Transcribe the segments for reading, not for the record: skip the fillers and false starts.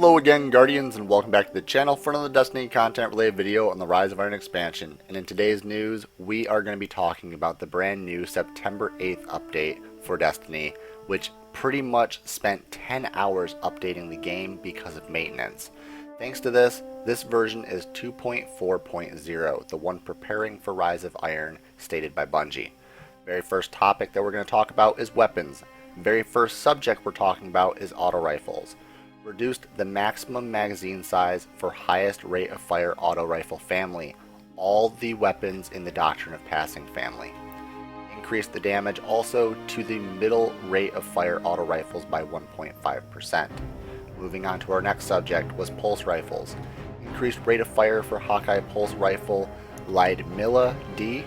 Hello again, Guardians, and welcome back to the channel for another Destiny content related video on the Rise of Iron expansion. And in today's news, we are going to be talking about the brand new September 8th update for Destiny, which pretty much spent 10 hours updating the game because of maintenance. Thanks to this version is 2.4.0, the one preparing for Rise of Iron stated by Bungie. Very first topic that we're going to talk about is weapons. Very first subject we're talking about is auto rifles. Reduced the maximum magazine size for highest rate of fire auto rifle family, all the weapons in the Doctrine of Passing family. Increased the damage also to the middle rate of fire auto rifles by 1.5%. Moving on to our next subject was pulse rifles. Increased rate of fire for Hawkeye pulse rifle Lydmilla D.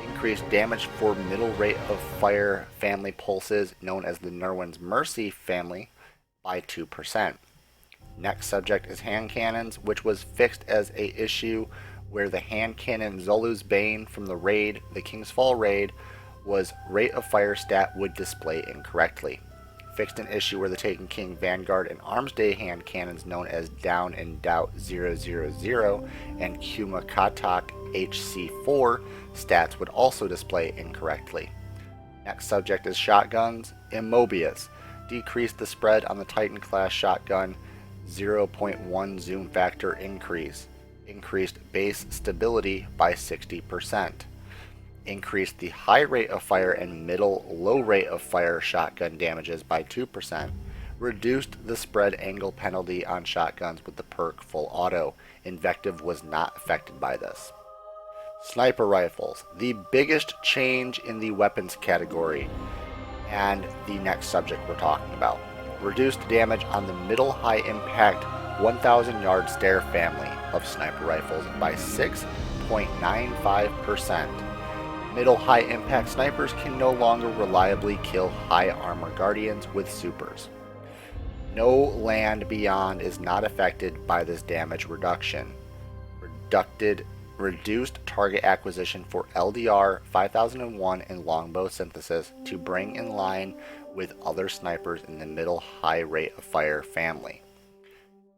Increased damage for middle rate of fire family pulses known as the Nerwin's Mercy family by 2%. Next subject is hand cannons, which was fixed as a issue where the hand cannon Zolu's Bane from the raid, the King's Fall raid, was rate of fire stat would display incorrectly. Fixed an issue where the Taken King Vanguard and Arms Day hand cannons known as Down and Doubt 000 and Kuma Katak HC4 stats would also display incorrectly. Next subject is shotguns. Immobius decreased the spread on the Titan class shotgun 0.1 zoom factor increase. Increased base stability by 60%. Increased the high rate of fire and middle low rate of fire shotgun damages by 2%. Reduced the spread angle penalty on shotguns with the perk full auto. Invective was not affected by this. Sniper rifles, the biggest change in the weapons category, and the next subject we're talking about. Reduced damage on the middle high impact 1000 yard stare family of sniper rifles by 6.95%. Middle high impact snipers can no longer reliably kill high armor guardians with supers. No land beyond is not affected by this damage reduction. Reduced target acquisition for LDR 5001 and longbow synthesis to bring in line with other snipers in the middle high rate of fire family.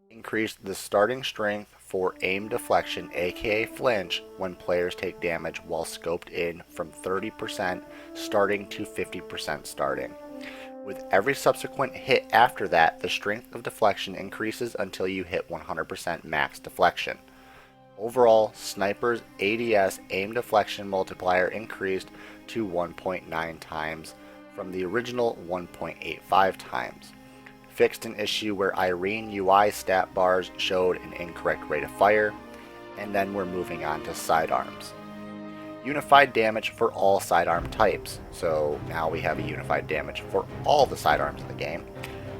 Increased the starting strength for aim deflection aka flinch when players take damage while scoped in from 30% starting to 50% starting. With every subsequent hit after that, the strength of deflection increases until you hit 100% max deflection. Overall, Sniper's ADS aim deflection multiplier increased to 1.9 times from the original 1.85 times. Fixed an issue where Irene UI stat bars showed an incorrect rate of fire, and then we're moving on to sidearms. Unified damage for all sidearm types, so now we have a unified damage for all the sidearms in the game.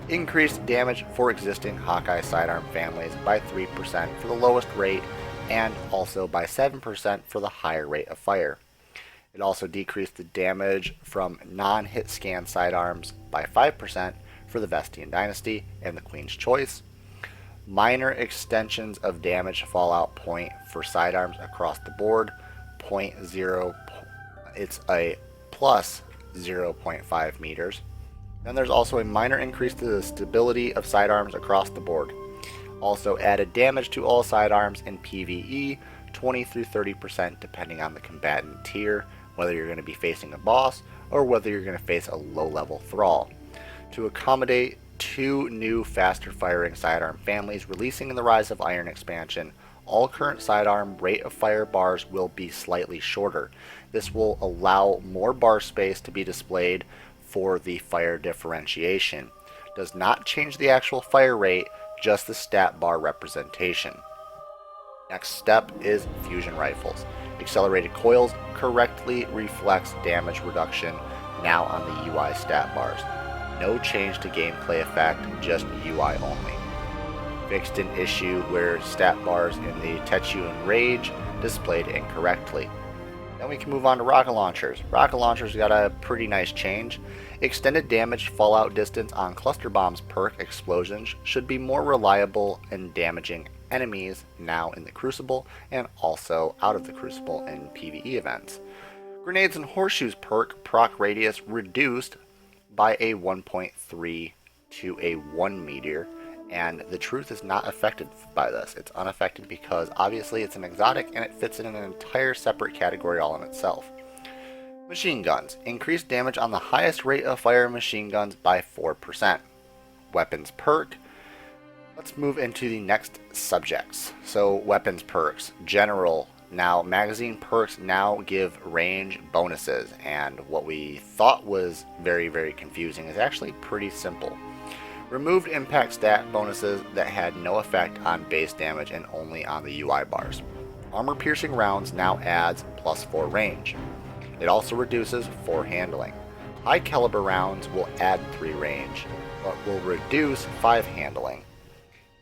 Increased damage for existing Hawkeye sidearm families by 3% for the lowest rate, and also by 7% for the higher rate of fire. It also decreased the damage from non-hit scan sidearms by 5% for the Vestian Dynasty and the Queen's Choice. Minor extensions of damage fallout point for sidearms across the board, 0.0, it's a plus 0.5 meters. Then there's also a minor increase to the stability of sidearms across the board. Also added damage to all sidearms in PvE, 20 through 30% depending on the combatant tier, whether you're going to be facing a boss or whether you're going to face a low-level thrall. To accommodate two new faster firing sidearm families releasing in the Rise of Iron expansion, all current sidearm rate of fire bars will be slightly shorter. This will allow more bar space to be displayed for the fire differentiation. Does not change the actual fire rate, just the stat bar representation. Next step is fusion rifles. Accelerated coils correctly reflects damage reduction now on the UI stat bars. No change to gameplay effect, just UI only. Fixed an issue where stat bars in the Tetsuan Rage displayed incorrectly. Then we can move on to rocket launchers. Rocket launchers got a pretty nice change. Extended damage fallout distance on cluster bombs perk explosions should be more reliable in damaging enemies now in the Crucible and also out of the Crucible in PvE events. Grenades and horseshoes perk proc radius reduced by a 1.3 to a 1 meter And the truth is not affected by this. It's unaffected because obviously it's an exotic and it fits in an entire separate category all in itself. Machine guns. Increased damage on the highest rate of fire machine guns by 4%. Weapons perk. Let's move into the next subjects. So weapons perks. General. Now magazine perks now give range bonuses, and what we thought was very, very confusing is actually pretty simple. Removed impact stat bonuses that had no effect on base damage and only on the UI bars. Armor piercing rounds now adds +4 range. It also reduces 4 handling. High caliber rounds will add 3 range, but will reduce 5 handling.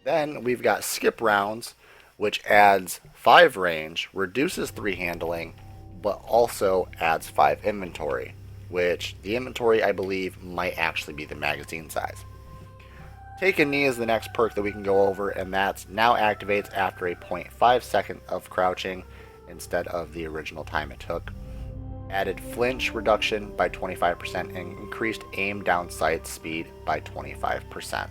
Then we've got skip rounds, which adds 5 range, reduces 3 handling, but also adds 5 inventory, which the inventory I believe might actually be the magazine size. Take a knee is the next perk that we can go over, and that's now activates after a 0.5 second of crouching instead of the original time it took. Added flinch reduction by 25% and increased aim down sight speed by 25%.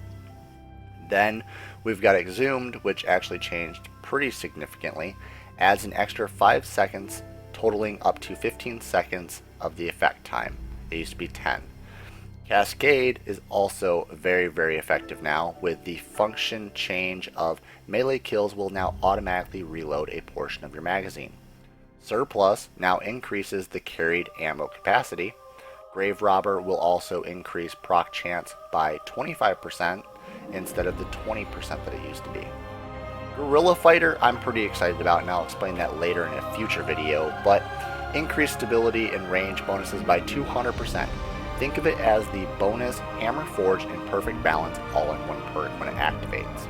Then we've got exhumed, which actually changed pretty significantly, adds an extra 5 seconds, totaling up to 15 seconds of the effect time. It used to be 10. Cascade is also very, very effective now, with the function change of melee kills will now automatically reload a portion of your magazine. Surplus now increases the carried ammo capacity. Grave Robber will also increase proc chance by 25% instead of the 20% that it used to be. Guerrilla Fighter I'm pretty excited about, and I'll explain that later in a future video, but increased stability and range bonuses by 200%. Think of it as the bonus Hammer Forge and Perfect Balance all in one perk when it activates.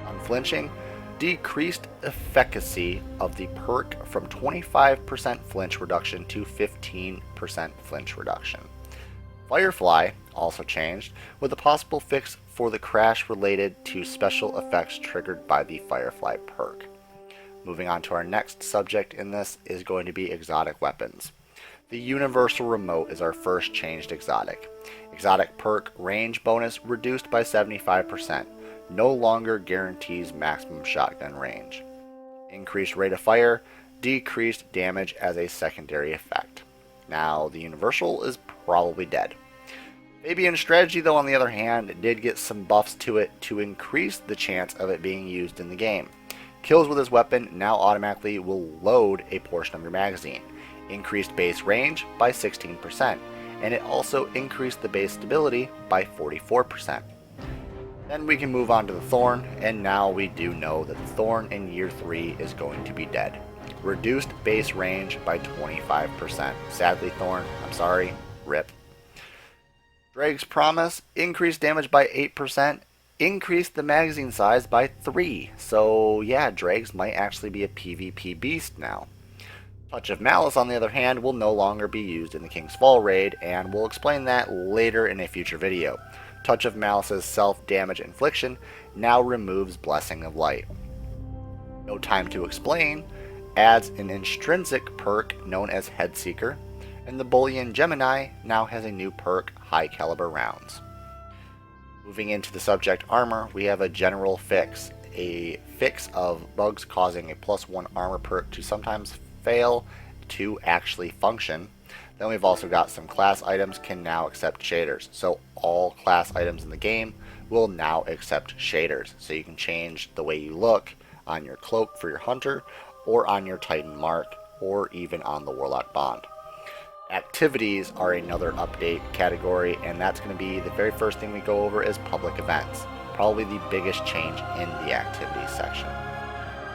Unflinching, decreased efficacy of the perk from 25% flinch reduction to 15% flinch reduction. Firefly also changed, with a possible fix for the crash related to special effects triggered by the Firefly perk. Moving on to our next subject in this is going to be exotic weapons. The Universal Remote is our first changed exotic. Exotic perk range bonus reduced by 75%. No longer guarantees maximum shotgun range. Increased rate of fire, decreased damage as a secondary effect. Now, the Universal is probably dead. Fabian's strategy, though, on the other hand, did get some buffs to it to increase the chance of it being used in the game. Kills with his weapon now automatically will load a portion of your magazine. Increased base range by 16%, and it also increased the base stability by 44%. Then we can move on to the Thorn, and now we do know that the Thorn in year 3 is going to be dead. Reduced base range by 25%. Sadly, Thorn, I'm sorry, RIP. Drake's Promise, increased damage by 8%, increased the magazine size by 3. So yeah, Drake's might actually be a PvP beast now. Touch of Malice, on the other hand, will no longer be used in the King's Fall raid, and we'll explain that later in a future video. Touch of Malice's self-damage infliction now removes Blessing of Light. No Time to Explain adds an intrinsic perk known as Headseeker, and the Bullion Gemini now has a new perk, High Caliber Rounds. Moving into the subject armor, we have a general fix. A fix of bugs causing a +1 armor perk to sometimes fail to actually function. Then we've also got some class items can now accept shaders. So all class items in the game will now accept shaders. So you can change the way you look on your cloak for your hunter, or on your Titan mark, or even on the Warlock Bond. Activities are another update category, and that's going to be the very first thing we go over is public events. Probably the biggest change in the activities section.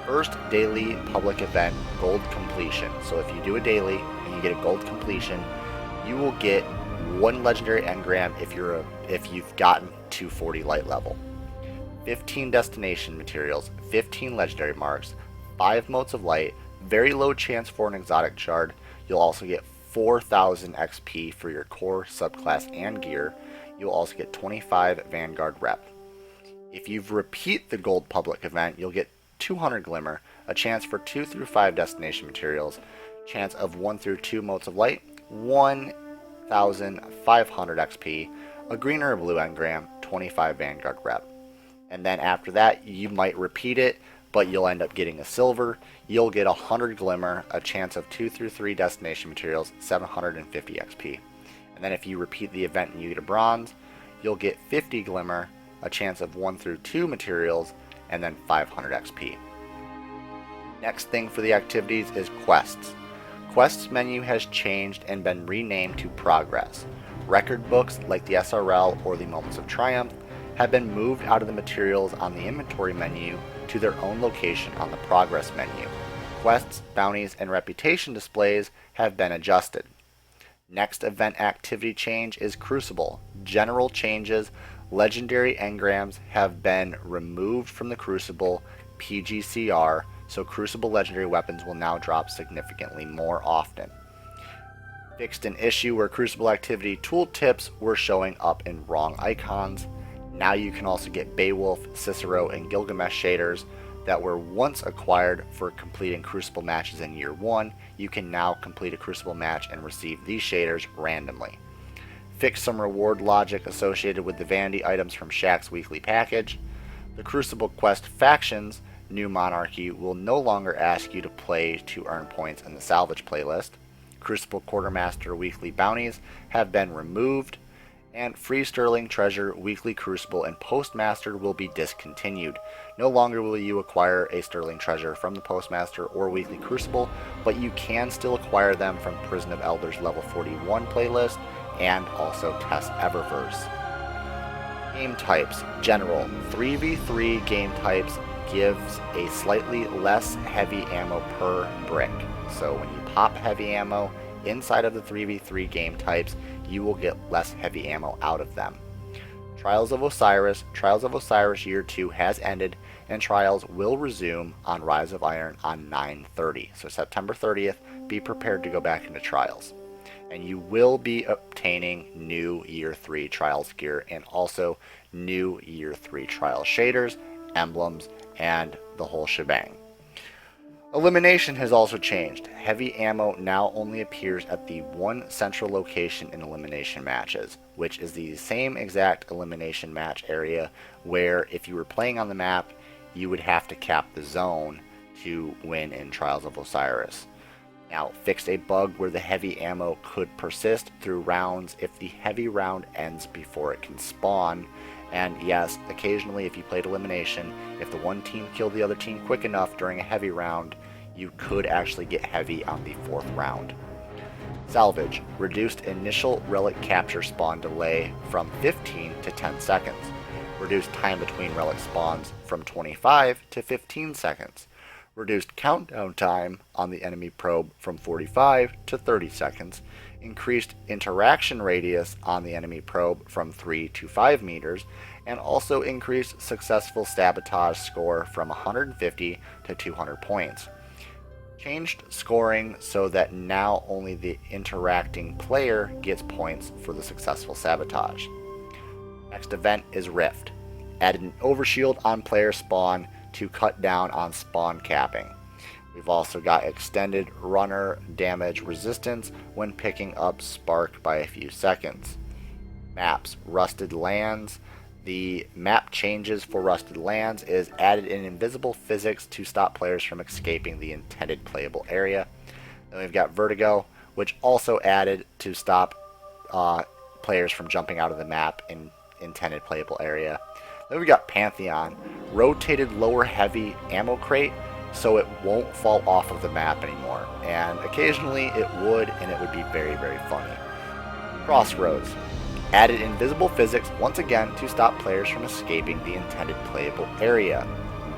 First daily public event, gold completion. So if you do a daily and you get a gold completion, you will get 1 legendary engram if you've gotten to 40 light level. 15 destination materials, 15 legendary marks, 5 motes of light, very low chance for an exotic shard. You'll also get 4,000 XP for your core, subclass, and gear. You'll also get 25 Vanguard rep. If you repeat the gold public event, you'll get 200 Glimmer, a chance for 2 through 5 destination materials, chance of 1 through 2 motes of light, 1,500 XP, a green or a blue engram, 25 Vanguard rep. And then after that, you might repeat it, but you'll end up getting a silver. You'll get 100 glimmer, a chance of 2 through 3 destination materials, 750 XP. And then if you repeat the event and you get a bronze, you'll get 50 glimmer, a chance of 1 through 2 materials, and then 500 XP. Next thing for the activities is quests. Quests menu has changed and been renamed to Progress. Record books like the SRL or the Moments of Triumph have been moved out of the materials on the inventory menu to their own location on the Progress menu. Quests, bounties, and reputation displays have been adjusted. Next event activity change is Crucible. General changes, legendary engrams have been removed from the Crucible PGCR, so Crucible legendary weapons will now drop significantly more often. Fixed an issue where Crucible activity tooltips were showing up in wrong icons. Now you can also get Beowulf, Cicero, and Gilgamesh shaders that were once acquired for completing Crucible matches in Year 1. You can now complete a Crucible match and receive these shaders randomly. Fix some reward logic associated with the vanity items from Shaq's weekly package. The Crucible Quest factions, New Monarchy, will no longer ask you to play to earn points in the salvage playlist. Crucible Quartermaster weekly bounties have been removed, and Free Sterling Treasure weekly Crucible and Postmaster will be discontinued. No longer will you acquire a Sterling Treasure from the Postmaster or weekly Crucible, but you can still acquire them from Prison of Elders level 41 playlist and also Test Eververse. Game types. General. 3v3 game types gives a slightly less heavy ammo per brick. So when you pop heavy ammo inside of the 3v3 game types, you will get less heavy ammo out of them. Trials of Osiris. Trials of Osiris Year 2 has ended, and Trials will resume on Rise of Iron on 9/30. So September 30th, be prepared to go back into Trials. And you will be obtaining new Year 3 Trials gear and also new Year 3 Trials shaders, emblems, and the whole shebang. Elimination has also changed. Heavy ammo now only appears at the one central location in elimination matches, which is the same exact elimination match area where if you were playing on the map, you would have to cap the zone to win in Trials of Osiris. Now, fixed a bug where the heavy ammo could persist through rounds if the heavy round ends before it can spawn. And yes, occasionally if you played elimination, if the one team killed the other team quick enough during a heavy round, you could actually get heavy on the 4th round. Salvage. Reduced initial relic capture spawn delay from 15 to 10 seconds. Reduced time between relic spawns from 25 to 15 seconds. Reduced countdown time on the enemy probe from 45 to 30 seconds. Increased interaction radius on the enemy probe from 3 to 5 meters, and also increased successful sabotage score from 150 to 200 points. Changed scoring so that now only the interacting player gets points for the successful sabotage. Next event is Rift. Added an overshield on player spawn to cut down on spawn capping. We've also got extended runner damage resistance when picking up spark by a few seconds. Maps. Rusted Lands. The map changes for Rusted Lands is added in invisible physics to stop players from escaping the intended playable area. Then we've got Vertigo, which also added to stop players from jumping out of the map in intended playable area. Then we've got Pantheon. Rotated lower heavy ammo crate so it won't fall off of the map anymore. And occasionally it would, and it would be very, very funny. Crossroads. Added invisible physics once again to stop players from escaping the intended playable area.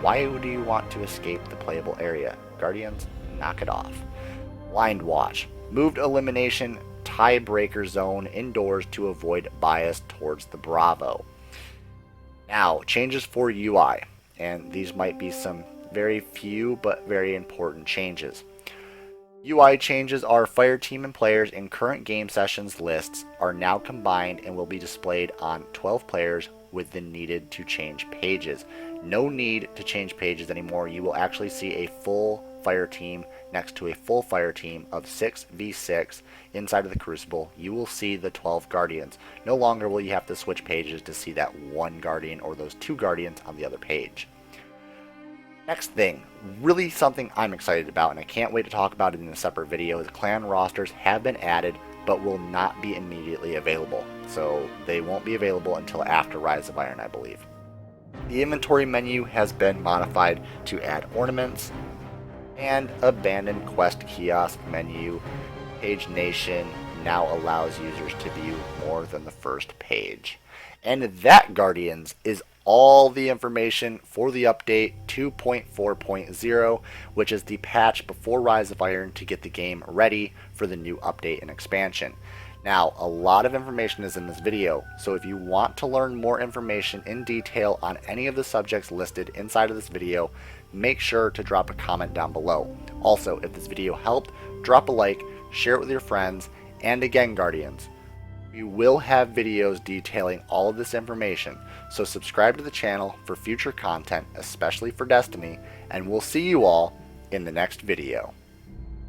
Why do you want to escape the playable area? Guardians, knock it off. Blind Watch. Moved elimination tiebreaker zone indoors to avoid bias towards the Bravo. Now, changes for UI. And these might be some very few but very important changes. UI changes are fire team and players in current game sessions lists are now combined and will be displayed on 12 players with the needed to change pages. No need to change pages anymore. You will actually see a full fire team next to a full fire team of 6v6 inside of the Crucible, you will see the 12 Guardians. No longer will you have to switch pages to see that one Guardian or those two Guardians on the other page. Next thing, really something I'm excited about, and I can't wait to talk about it in a separate video, is clan rosters have been added but will not be immediately available. So they won't be available until after Rise of Iron, I believe. The inventory menu has been modified to add ornaments, and abandoned quest kiosk menu page nation now allows users to view more than the first page. And that, Guardians, is all the information for the update 2.4.0, which is the patch before Rise of Iron to get the game ready for the new update and expansion. Now, a lot of information is in this video, so if you want to learn more information in detail on any of the subjects listed inside of this video, make sure to drop a comment down below. Also, if this video helped, drop a like, share it with your friends, and again, Guardians, we will have videos detailing all of this information, so subscribe to the channel for future content, especially for Destiny, and we'll see you all in the next video.